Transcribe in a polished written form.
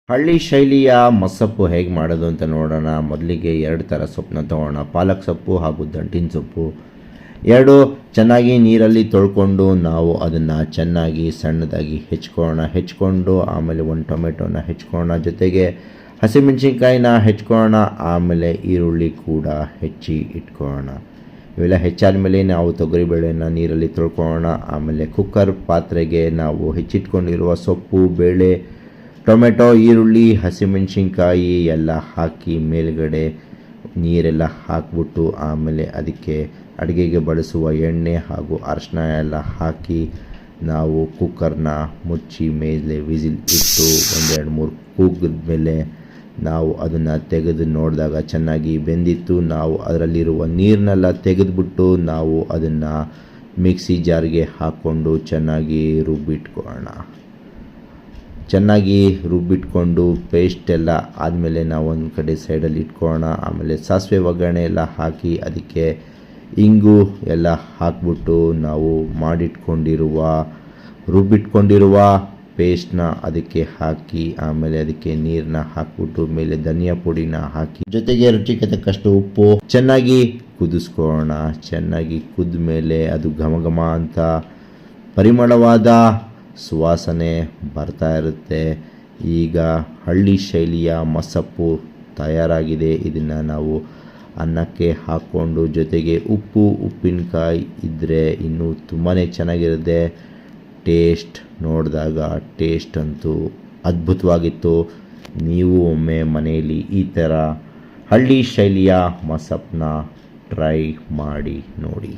ಹಳ್ಳಿ ಶೈಲಿಯ ಮಸಪ್ಪು ಹೇಗೆ ಮಾಡೋದು ಅಂತ ನೋಡೋಣ. ಮೊದಲಿಗೆ 2 ಥರ ಸೊಪ್ಪನ್ನ ತೊಗೊಳ್ಳೋಣ. ಪಾಲಕ್ ಸೊಪ್ಪು ಹಾಗೂ ದಂಟಿನ ಸೊಪ್ಪು ಎರಡು ಚೆನ್ನಾಗಿ ನೀರಲ್ಲಿ ತೊಳ್ಕೊಂಡು ನಾವು ಅದನ್ನು ಚೆನ್ನಾಗಿ ಸಣ್ಣದಾಗಿ ಹೆಚ್ಕೊಂಡು ಆಮೇಲೆ 1 ಟೊಮೆಟೊನ ಹೆಚ್ಕೊಳ್ಳೋಣ. ಜೊತೆಗೆ ಹಸಿಮೆಣಸಿನ್ಕಾಯಿನ ಹೆಚ್ಕೊಳ್ಳೋಣ. ಆಮೇಲೆ ಈರುಳ್ಳಿ ಕೂಡ ಹೆಚ್ಚಿ ಇಟ್ಕೊಳ್ಳೋಣ. ಇವೆಲ್ಲ ಹೆಚ್ಚಾದ ಮೇಲೆ ನಾವು ತೊಗರಿಬೇಳೆನ ನೀರಲ್ಲಿ ತೊಳ್ಕೊಳ್ಳೋಣ. ಆಮೇಲೆ ಕುಕ್ಕರ್ ಪಾತ್ರೆಗೆ ನಾವು ಹೆಚ್ಚಿಟ್ಕೊಂಡಿರುವ ಸೊಪ್ಪು, ಬೇಳೆ, ಟೊಮೆಟೊ, ಈರುಳ್ಳಿ, ಹಸಿಮೆಣಸಿನ್ಕಾಯಿ ಎಲ್ಲ ಹಾಕಿ ಮೇಲ್ಗಡೆ ನೀರೆಲ್ಲ ಹಾಕ್ಬಿಟ್ಟು ಆಮೇಲೆ ಅದಕ್ಕೆ ಅಡುಗೆಗೆ ಬಳಸುವ ಎಣ್ಣೆ ಹಾಗೂ ಅರಿಶಿನ ಎಲ್ಲ ಹಾಕಿ ನಾವು ಕುಕ್ಕರ್ನ ಮುಚ್ಚಿ ಮೇಲೆ ವಿಸಿಲ್ ಇಟ್ಟು 1-2-3 ಕೂಗಿದ ಮೇಲೆ ನಾವು ಅದನ್ನು ತೆಗೆದು ನೋಡಿದಾಗ ಚೆನ್ನಾಗಿ ಬೆಂದಿತ್ತು. ನಾವು ಅದರಲ್ಲಿರುವ ನೀರನ್ನೆಲ್ಲ ತೆಗೆದುಬಿಟ್ಟು ನಾವು ಅದನ್ನು ಮಿಕ್ಸಿ ಜಾರ್ಗೆ ಹಾಕ್ಕೊಂಡು ಚೆನ್ನಾಗಿ ರುಬ್ಬಿಟ್ಕೊಳ್ಳೋಣ. ಚೆನ್ನಾಗಿ ರುಬ್ಬಿಟ್ಕೊಂಡು ಪೇಸ್ಟ್ ಎಲ್ಲ ಆದಮೇಲೆ ನಾವು ಒಂದು ಕಡೆ ಸೈಡಲ್ಲಿ ಇಟ್ಕೊಳ್ಳೋಣ. ಆಮೇಲೆ ಸಾಸಿವೆ ಒಗ್ಗರಣೆ ಎಲ್ಲ ಹಾಕಿ ಅದಕ್ಕೆ ಇಂಗು ಎಲ್ಲ ಹಾಕ್ಬಿಟ್ಟು ನಾವು ರುಬ್ಬಿಟ್ಕೊಂಡಿರುವ ಪೇಸ್ಟ್ನ ಅದಕ್ಕೆ ಹಾಕಿ ಆಮೇಲೆ ಅದಕ್ಕೆ ನೀರನ್ನ ಹಾಕ್ಬಿಟ್ಟು ಮೇಲೆ ಧನಿಯಾ ಪುಡಿನ ಹಾಕಿ ಜೊತೆಗೆ ರುಚಿಗೆ ತಕ್ಕಷ್ಟು ಉಪ್ಪು ಚೆನ್ನಾಗಿ ಕುದಿಸ್ಕೊಳ್ಳೋಣ. ಚೆನ್ನಾಗಿ ಕುದ್ದ ಮೇಲೆ ಅದು ಘಮ ಅಂತ ಪರಿಮಳವಾದ ಸುವಾಸನೆ ಬರ್ತಾ ಇರುತ್ತೆ. ಈಗ ಹಳ್ಳಿ ಶೈಲಿಯ ಮಸಪ್ಪು ತಯಾರಾಗಿದೆ. ಇದನ್ನು ನಾವು ಅನ್ನಕ್ಕೆ ಹಾಕ್ಕೊಂಡು ಜೊತೆಗೆ ಉಪ್ಪಿನಕಾಯಿ ಇದ್ದರೆ ಇನ್ನೂ ತುಂಬಾ ಚೆನ್ನಾಗಿರುತ್ತೆ. ಟೇಸ್ಟ್ ಅಂತೂ ಅದ್ಭುತವಾಗಿತ್ತು. ನೀವು ಒಮ್ಮೆ ಮನೆಯಲ್ಲಿ ಈ ಥರ ಹಳ್ಳಿ ಶೈಲಿಯ ಮಸಪ್ಪನ್ನ ಟ್ರೈ ಮಾಡಿ ನೋಡಿ.